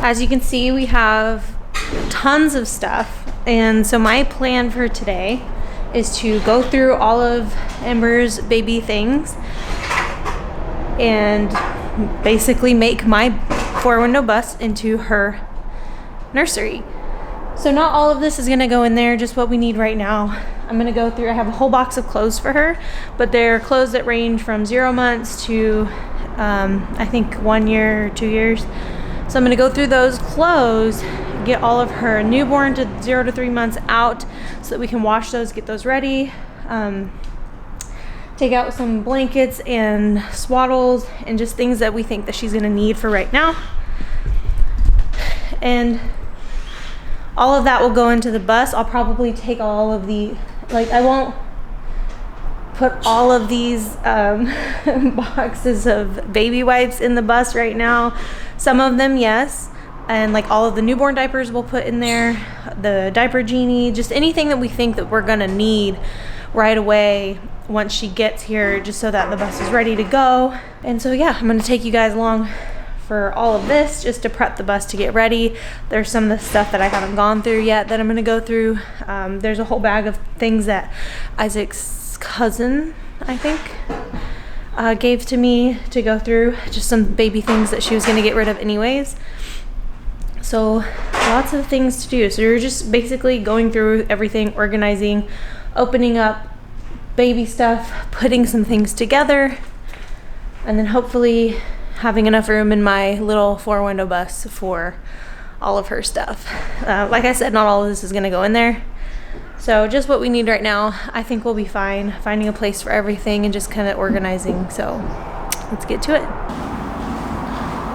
as you can see, we have tons of stuff. And so my plan for today is to go through all of Ember's baby things and basically make my 4-window bus into her nursery. So not all of this is gonna go in there, just what we need right now. I'm gonna go through, I have a whole box of clothes for her, but they're clothes that range from 0 months to I think 1 year or 2 years. So I'm gonna go through those clothes, get all of her newborn to 0 to 3 months out so that we can wash those, get those ready. Take out some blankets and swaddles and just things that we think that she's gonna need for right now. And all of that will go into the bus. I'll probably take all of the, like, I won't put all of these boxes of baby wipes in the bus right now. Some of them, yes. And like all of the newborn diapers we'll put in there, the diaper genie, just anything that we think that we're gonna need right away once she gets here, just so that the bus is ready to go. And so yeah, I'm gonna take you guys along for all of this just to prep the bus to get ready. There's some of the stuff that I haven't gone through yet that I'm gonna go through. There's a whole bag of things that Isaac's cousin, I think, gave to me to go through, just some baby things that she was gonna get rid of anyways. So lots of things to do. So you're just basically going through everything, organizing, opening up baby stuff, putting some things together, and then hopefully having enough room in my little 4-window bus for all of her stuff. Like I said, not all of this is gonna go in there. So just what we need right now, I think we'll be fine finding a place for everything and just kind of organizing. So let's get to it.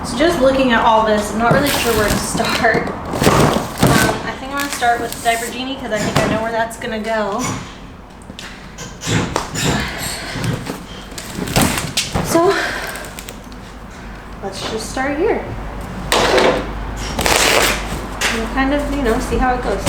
So just looking at all this, I'm not really sure where to start. I think I'm gonna start with the diaper genie because I think I know where that's gonna go. So let's just start here. We'll kind of, you know, see how it goes.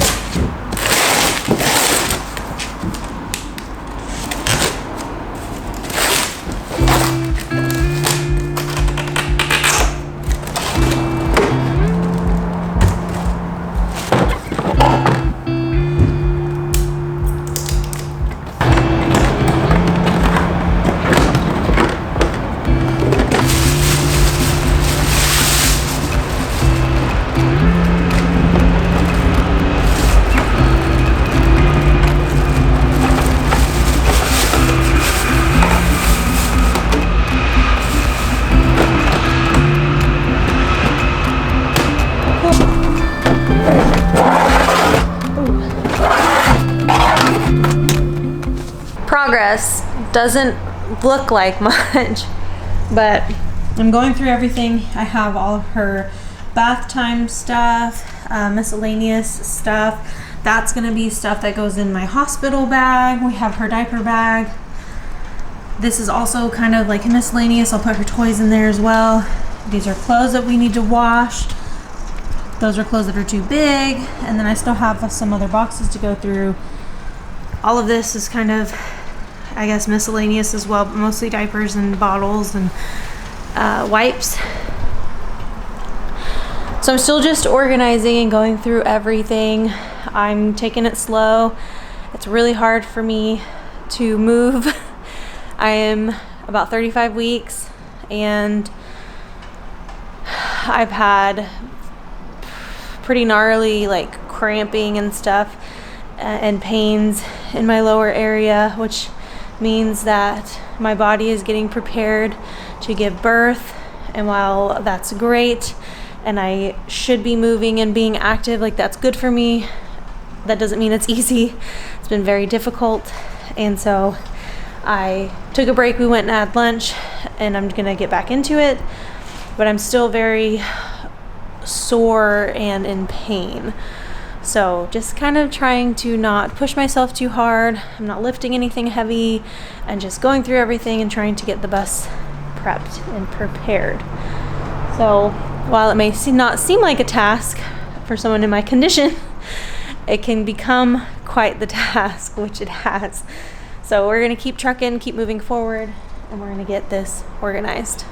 Progress doesn't look like much, but I'm going through everything. I have all of her bath time stuff, miscellaneous stuff. That's gonna be stuff that goes in my hospital bag. We have her diaper bag. This is also kind of like miscellaneous. I'll put her toys in there as well. These are clothes that we need to wash. Those are clothes that are too big. And then I still have some other boxes to go through. All of this is kind of, I guess, miscellaneous as well, but mostly diapers and bottles and wipes. So I'm still just organizing and going through everything. I'm taking it slow. It's really hard for me to move. I am about 35 weeks and I've had pretty gnarly like cramping and stuff and pains in my lower area, which means that my body is getting prepared to give birth. And while that's great and I should be moving and being active, like that's good for me, that doesn't mean it's easy. It's been very difficult. And so I took a break, we went and had lunch, and I'm gonna get back into it, but I'm still very sore and in pain. So just kind of trying to not push myself too hard. I'm not lifting anything heavy and just going through everything and trying to get the bus prepped and prepared. So while it may not seem like a task for someone in my condition, it can become quite the task, which it has. So we're gonna keep trucking, keep moving forward, and we're gonna get this organized.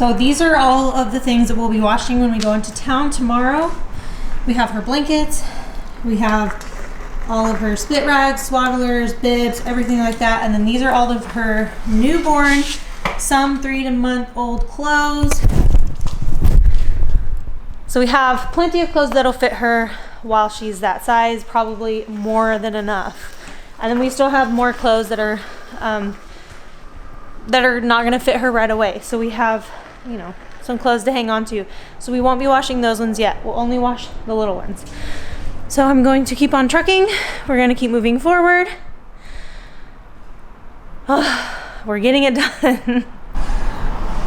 So these are all of the things that we'll be washing when we go into town tomorrow. We have her blankets. We have all of her split rags, swaddlers, bibs, everything like that. And then these are all of her newborn, some 3-month-old clothes. So we have plenty of clothes that'll fit her while she's that size, probably more than enough. And then we still have more clothes that are not gonna fit her right away. So we have, you know, some clothes to hang on to. So we won't be washing those ones yet. We'll only wash the little ones. So I'm going to keep on trucking. We're gonna keep moving forward. We're getting it done.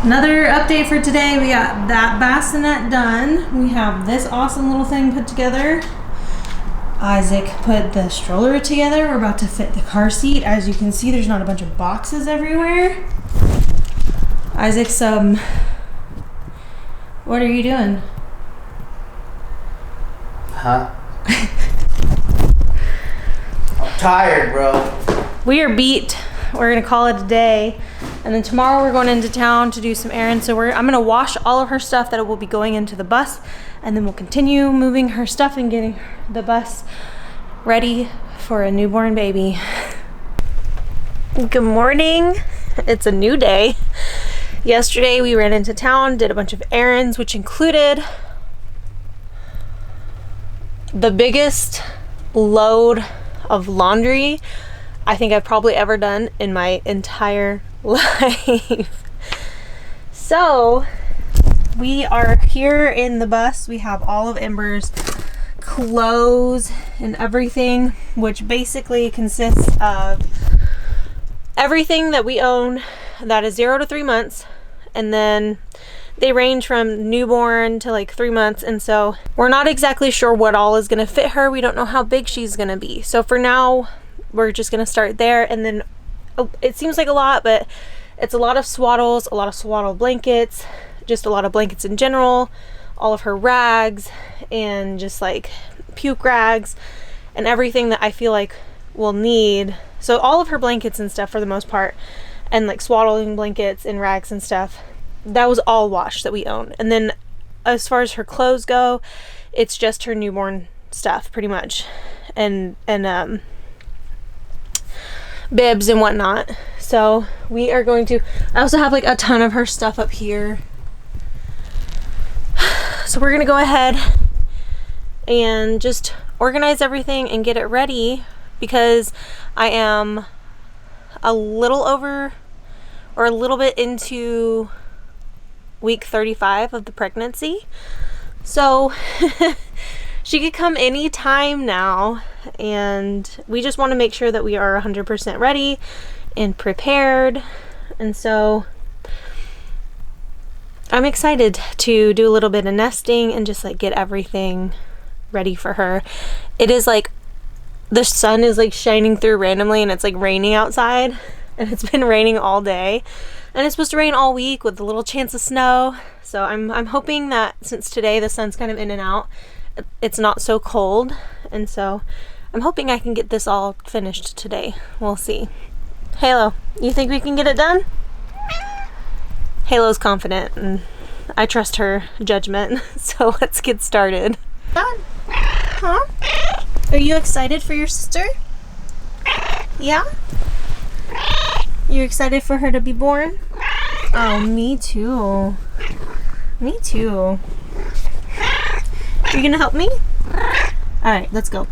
Another update for today. We got that bassinet done. We have this awesome little thing put together. Isaac put the stroller together. We're about to fit the car seat. As you can see, there's not a bunch of boxes everywhere. Isaac's, what are you doing? Huh? I'm tired, bro. We are beat. We're gonna call it a day. And then tomorrow we're going into town to do some errands. So I'm gonna wash all of her stuff that will be going into the bus, and then we'll continue moving her stuff and getting the bus ready for a newborn baby. Good morning. It's a new day. Yesterday we ran into town, did a bunch of errands, which included the biggest load of laundry I think I've probably ever done in my entire life. So we are here in the bus. We have all of Ember's clothes and everything, which basically consists of everything that we own that is 0 to 3 months, and then they range from newborn to like 3 months, and so we're not exactly sure what all is going to fit her. We don't know how big she's going to be. So for now, we're just going to start there, and then it seems like a lot, but it's a lot of swaddles, a lot of swaddle blankets, just a lot of blankets in general, all of her rags, and just like puke rags and everything that I feel like we'll need. So all of her blankets and stuff for the most part, and like swaddling blankets and rags and stuff, that was all washed that we own. And then as far as her clothes go, it's just her newborn stuff pretty much, and bibs and whatnot. So we are going to, I also have like a ton of her stuff up here. So we're gonna go ahead and just organize everything and get it ready, because I am a little over or a little bit into week 35 of the pregnancy. So she could come any time now, and we just want to make sure that we are 100% ready and prepared. And so I'm excited to do a little bit of nesting and just like get everything ready for her. It is like the sun is like shining through randomly, and it's like raining outside, and it's been raining all day, and it's supposed to rain all week with a little chance of snow. So I'm hoping that since today the sun's kind of in and out, it's not so cold, and so I'm hoping I can get this all finished today. We'll see. Halo, you think we can get it done? Halo's confident, and I trust her judgment. So let's get started. Done. Huh? Are you excited for your sister? Yeah? You're excited for her to be born? Oh, me too. Me too. You're gonna help me? Alright, let's go.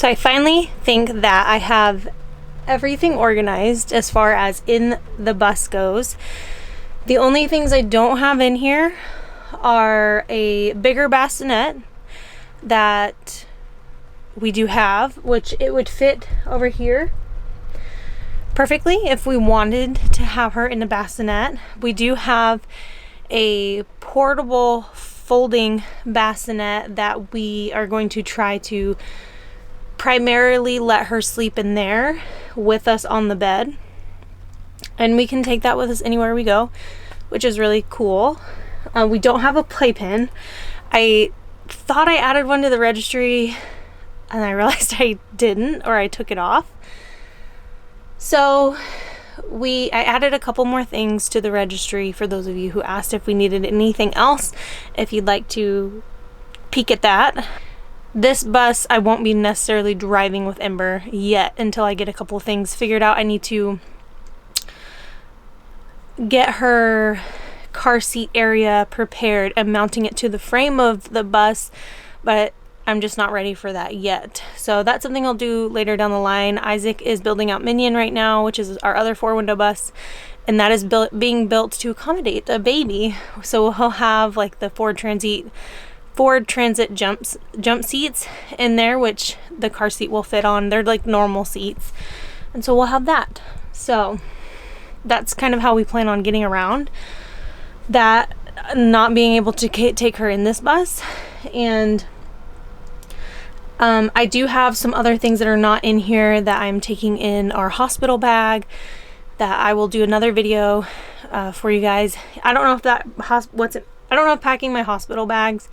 So I finally think that I have everything organized as far as in the bus goes. The only things I don't have in here are a bigger bassinet that we do have, which it would fit over here perfectly if we wanted to have her in the bassinet. We do have a portable folding bassinet that we are going to try to primarily let her sleep in there with us on the bed, and we can take that with us anywhere we go, which is really cool. We don't have a playpen. I thought I added one to the registry and I realized I didn't, or I took it off. So I added a couple more things to the registry for those of you who asked if we needed anything else, if you'd like to peek at that. This bus I won't be necessarily driving with Ember yet until I get a couple of things figured out. I need to get her car seat area prepared and mounting it to the frame of the bus, but I'm just not ready for that yet. So that's something I'll do later down the line. Isaac is building out Minion right now, which is our other 4-window bus, and that is being built to accommodate a baby. So he'll have like the Ford Transit jump seats in there, which the car seat will fit on. They're like normal seats, and so we'll have that. So that's kind of how we plan on getting around that, not being able to take her in this bus. And I do have some other things that are not in here that I'm taking in our hospital bag that I will do another video for you guys. I don't know if I don't know if packing my hospital bags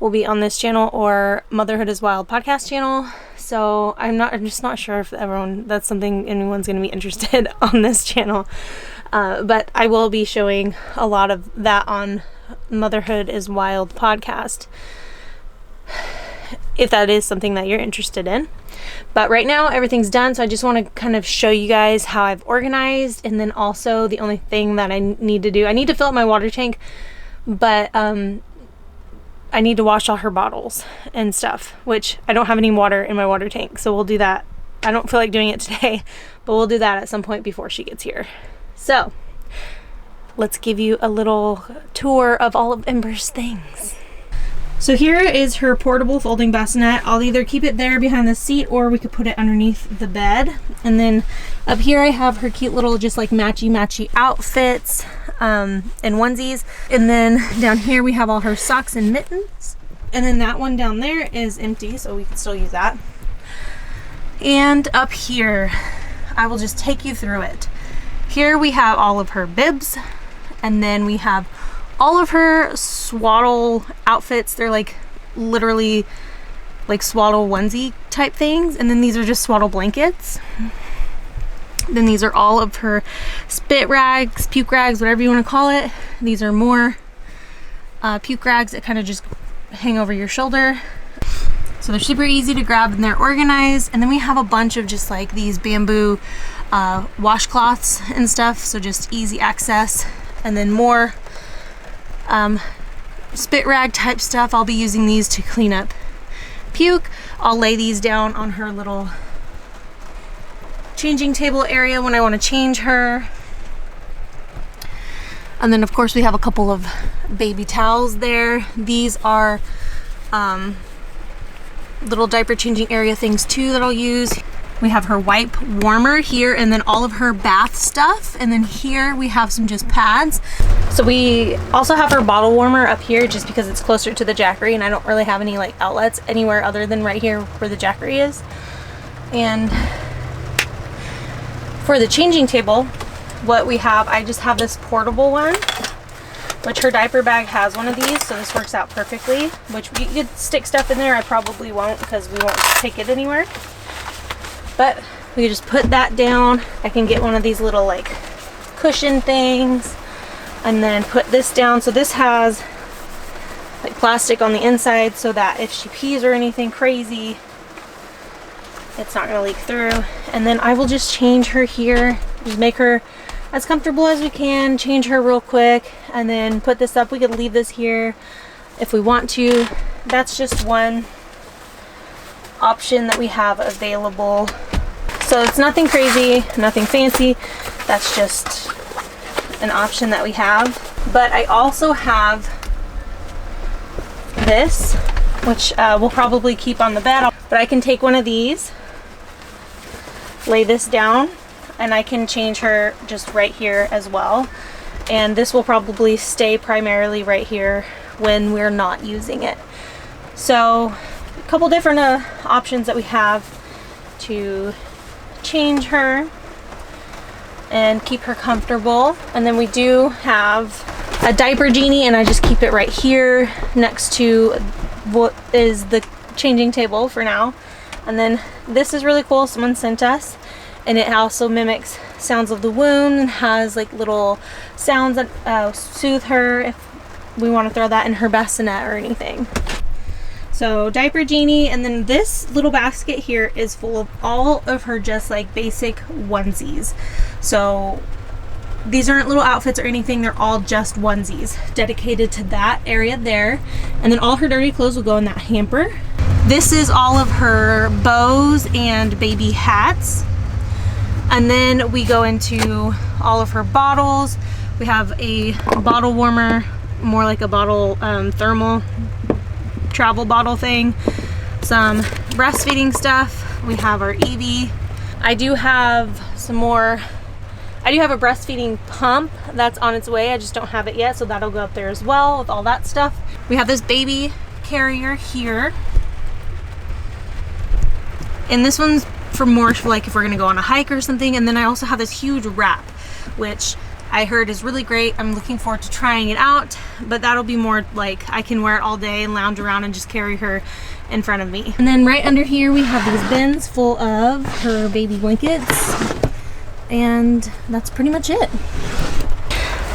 will be on this channel or Motherhood is Wild podcast channel. So I'm just not sure if that's something anyone's going to be interested on this channel. But I will be showing a lot of that on Motherhood is Wild podcast, if that is something that you're interested in. But right now everything's done, so I just want to kind of show you guys how I've organized. And then also the only thing that I need to do, I need to fill up my water tank, but I need to wash all her bottles and stuff, which I don't have any water in my water tank, so we'll do that. I don't feel like doing it today, but we'll do that at some point before she gets here. So let's give you a little tour of all of Ember's things. So here is her portable folding bassinet. I'll either keep it there behind the seat, or we could put it underneath the bed. And then up here I have her cute little just like matchy outfits and onesies. And then down here we have all her socks and mittens. And then that one down there is empty, so we can still use that. And up here, I will just take you through it. Here we have all of her bibs, and then we have all of her swaddle outfits. They're like literally like swaddle onesie type things, and then these are just swaddle blankets. Then these are all of her spit rags, puke rags, whatever you want to call it. These are more puke rags that kind of just hang over your shoulder. So they're super easy to grab and they're organized. And then we have a bunch of just like these bamboo washcloths and stuff, so just easy access. And then more spit rag type stuff. I'll be using these to clean up puke. I'll lay these down on her little changing table area when I want to change her. And then of course we have a couple of baby towels there. These are little diaper changing area things too that I'll use. We have her wipe warmer here, and then all of her bath stuff. And then here we have some just pads. So we also have her bottle warmer up here just because it's closer to the Jackery, and I don't really have any like outlets anywhere other than right here where the Jackery is. And for the changing table, what we have, I just have this portable one, which her diaper bag has one of these, so this works out perfectly. Which you could stick stuff in there. I probably won't because we won't take it anywhere. But we can just put that down. I can get one of these little like cushion things and then put this down. So this has like plastic on the inside so that if she pees or anything crazy, it's not gonna leak through. And then I will just change her here, just make her as comfortable as we can, change her real quick, and then put this up. We could leave this here if we want to. That's just one option that we have available. So it's nothing crazy, nothing fancy. That's just an option that we have. But I also have this, which we'll probably keep on the bed. But I can take one of these, lay this down, and I can change her just right here as well. And this will probably stay primarily right here when we're not using it. So a couple different options that we have to change her and keep her comfortable. And then we do have a diaper genie, and I just keep it right here next to what is the changing table for now. And then this is really cool, someone sent us, and it also mimics sounds of the womb and has like little sounds that soothe her if we want to throw that in her bassinet or anything. So diaper genie, and then this little basket here is full of all of her just like basic onesies. So these aren't little outfits or anything, they're all just onesies dedicated to that area there. And then all her dirty clothes will go in that hamper. This is all of her bows and baby hats. And then we go into all of her bottles. We have a bottle warmer, more like a bottle thermal travel bottle thing. Some breastfeeding stuff. We have our Evie. I do have a breastfeeding pump that's on its way. I just don't have it yet, so that'll go up there as well with all that stuff. We have this baby carrier here. And this one's for more like if we're gonna go on a hike or something. And then I also have this huge wrap, which I heard is really great. I'm looking forward to trying it out, but that'll be more like I can wear it all day and lounge around and just carry her in front of me. And then right under here we have these bins full of her baby blankets, and that's pretty much it.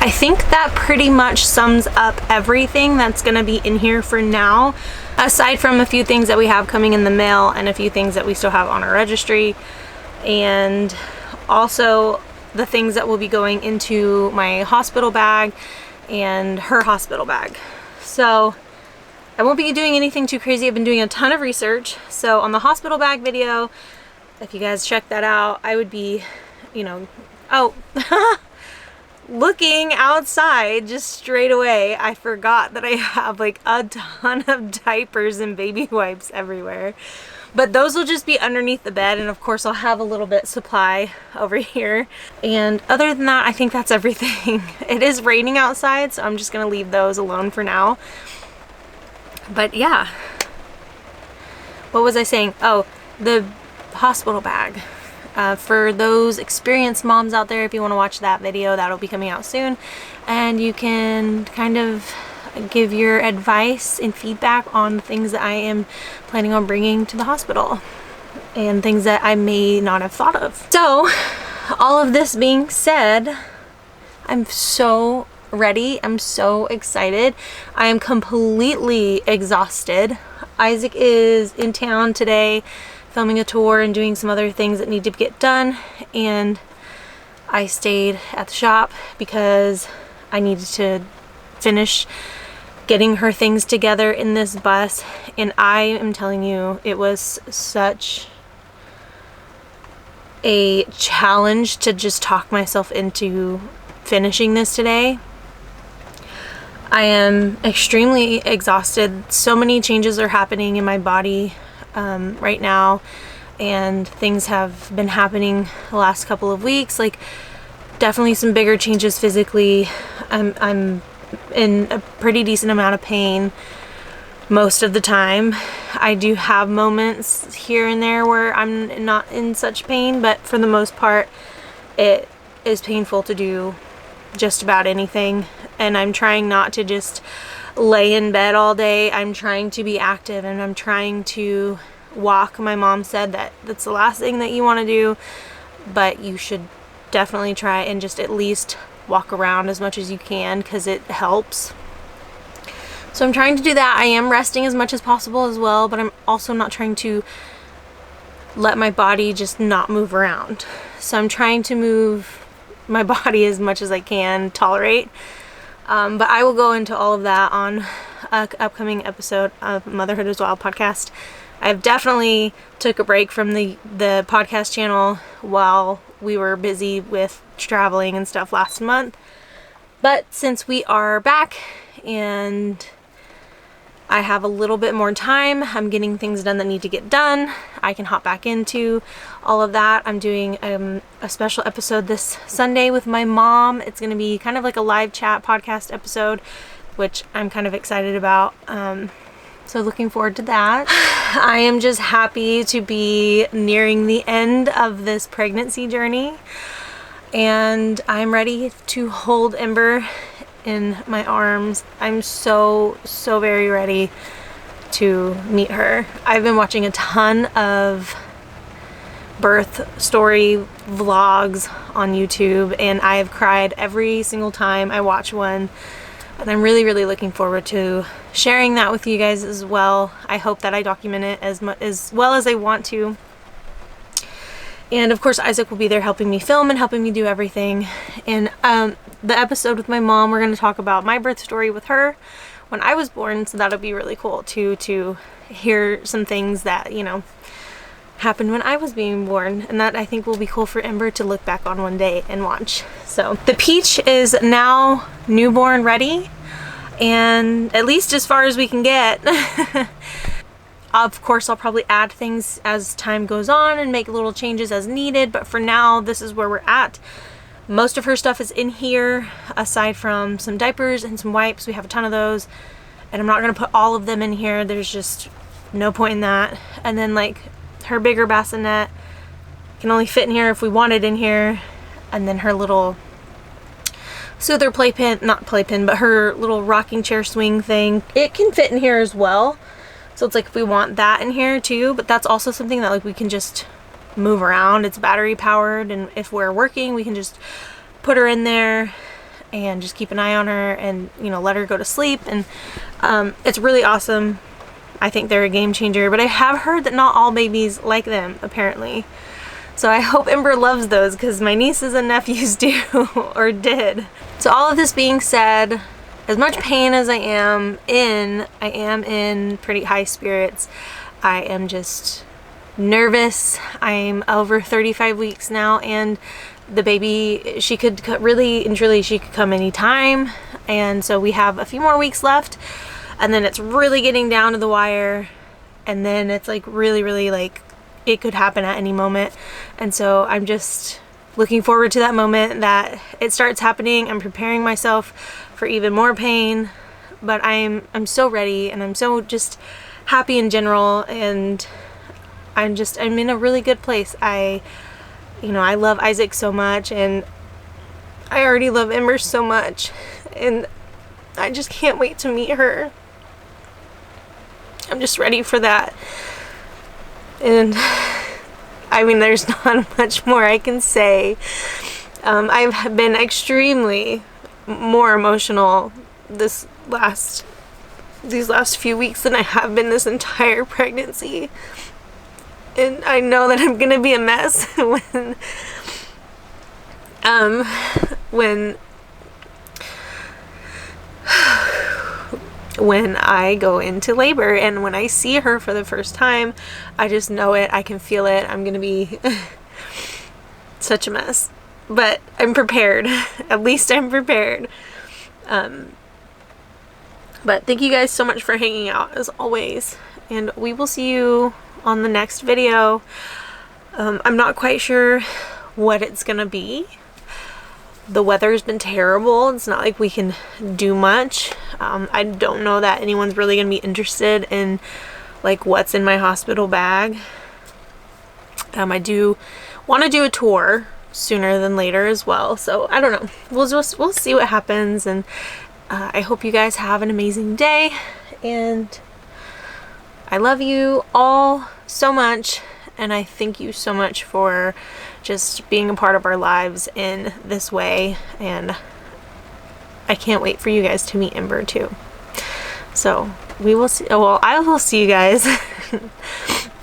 I think that pretty much sums up everything that's gonna be in here for now, aside from a few things that we have coming in the mail and a few things that we still have on our registry, and also the things that will be going into my hospital bag and her hospital bag. So I won't be doing anything too crazy. I've been doing a ton of research. So on the hospital bag video, if you guys check that out, I would be, looking outside just straight away. I forgot that I have like a ton of diapers and baby wipes everywhere. But those will just be underneath the bed, and of course I'll have a little bit supply over here. And other than that, I think that's everything. It is raining outside, so I'm just gonna leave those alone for now. But yeah, what was I saying? Oh, the hospital bag. For those experienced moms out there, if you want to watch that video, that'll be coming out soon, and you can kind of give your advice and feedback on the things that I am planning on bringing to the hospital and things that I may not have thought of. So all of this being said, I'm so ready. I'm so excited. I am completely exhausted. Isaac is in town today filming a tour and doing some other things that need to get done, and I stayed at the shop because I needed to finish getting her things together in this bus. And I am telling you, it was such a challenge to just talk myself into finishing this today. I am extremely exhausted. So many changes are happening in my body right now, and things have been happening the last couple of weeks, like definitely some bigger changes physically. I'm in a pretty decent amount of pain most of the time. I do have moments here and there where I'm not in such pain, but for the most part it is painful to do just about anything. And I'm trying not to just lay in bed all day. I'm trying to be active, and I'm trying to walk. My mom said that that's the last thing that you want to do, but you should definitely try and just at least walk around as much as you can, because it helps. So I'm trying to do that. I am resting as much as possible as well, but I'm also not trying to let my body just not move around. So I'm trying to move my body as much as I can tolerate. But I will go into all of that on an upcoming episode of Motherhood as Wild podcast. I've definitely took a break from the podcast channel while we were busy with traveling and stuff last month. But since we are back and I have a little bit more time, I'm getting things done that need to get done, I can hop back into all of that. I'm doing a special episode this Sunday with my mom. It's going to be kind of like a live chat podcast episode, which I'm kind of excited about. So looking forward to that. I am just happy to be nearing the end of this pregnancy journey, and I'm ready to hold Ember in my arms. I'm so very ready to meet her. I've been watching a ton of birth story vlogs on YouTube, and I have cried every single time I watch one. And I'm really looking forward to sharing that with you guys as well. I hope that I document it as well as I want to. And of course, Isaac will be there helping me film and helping me do everything. And the episode with my mom, we're going to talk about my birth story with her when I was born. So that'll be really cool too, to hear some things that, you know, happened when I was being born, and that I think will be cool for Ember to look back on one day and watch. So the Peach is now newborn ready, and at least as far as we can get. Of course, I'll probably add things as time goes on and make little changes as needed, but for now, this is where we're at. Most of her stuff is in here, aside from some diapers and some wipes. We have a ton of those, and I'm not going to put all of them in here. There's just no point in that. And then like her bigger bassinet can only fit in here if we want it in here, and then her little soother playpen, not playpen, but her little rocking chair swing thing, it can fit in here as well. So it's like if we want that in here too, but that's also something that like we can just move around. It's battery powered, and if we're working we can just put her in there and just keep an eye on her and, you know, let her go to sleep. And it's really awesome. I think they're a game changer, but I have heard that not all babies like them, apparently. So I hope Ember loves those, because my nieces and nephews do, or did. So all of this being said, as much pain as I am in pretty high spirits. I am just nervous. I'm over 35 weeks now, and the baby, she could really and truly, she could come anytime. And so we have a few more weeks left. And then it's really getting down to the wire, and then it's like really like it could happen at any moment. And so I'm just looking forward to that moment that it starts happening. I'm preparing myself for even more pain, but I'm so ready, and I'm so just happy in general, and I'm in a really good place. I love Isaac so much, and I already love Ember so much, and I just can't wait to meet her. I'm just ready for that. And I mean, there's not much more I can say. I've been extremely more emotional these last few weeks than I have been this entire pregnancy. And I know that I'm gonna be a mess when I go into labor, and when I see her for the first time, I just know it. I can feel it. I'm gonna be such a mess, but I'm prepared. At least I'm prepared. But thank you guys so much for hanging out as always, and we will see you on the next video. I'm not quite sure what it's gonna be. The weather's been terrible. It's not like we can do much. I don't know that anyone's really gonna be interested in like what's in my hospital bag. I do want to do a tour sooner than later as well, so I don't know. We'll see what happens, and I hope you guys have an amazing day, and I love you all so much, and I thank you so much for just being a part of our lives in this way, and I can't wait for you guys to meet Ember too. So we will see, well, I will see you guys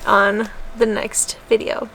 on the next video.